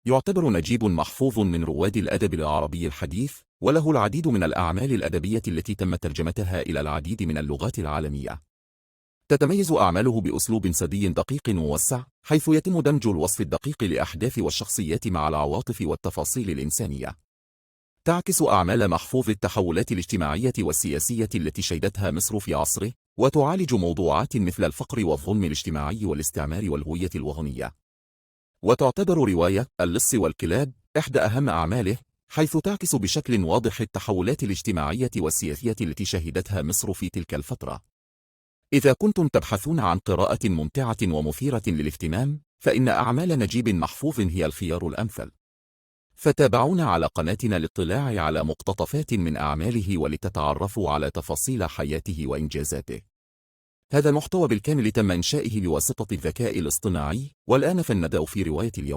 يعتبر نجيب محفوظ من رواد الأدب العربي الحديث، وله العديد من الأعمال الأدبية التي تم ترجمتها إلى العديد من اللغات العالمية. تتميز أعماله بأسلوب سردي دقيق موسع، حيث يتم دمج الوصف الدقيق لأحداث والشخصيات مع العواطف والتفاصيل الإنسانية. تعكس أعمال محفوظ التحولات الاجتماعية والسياسية التي شهدتها مصر في عصره، وتعالج موضوعات مثل الفقر والظلم الاجتماعي والاستعمار والهوية الوطنية. وتعتبر رواية اللص والكلاب إحدى أهم أعماله، حيث تعكس بشكل واضح التحولات الاجتماعية والسياسية التي شهدتها مصر في تلك الفترة. إذا كنتم تبحثون عن قراءة ممتعة ومثيرة للاهتمام، فإن أعمال نجيب محفوظ هي الخيار الأمثل. فتابعونا على قناتنا للاطلاع على مقتطفات من أعماله ولتتعرفوا على تفاصيل حياته وإنجازاته. هذا المحتوى بالكامل تم إنشائه بواسطة الذكاء الاصطناعي، والآن فلنبدأ في رواية اليوم.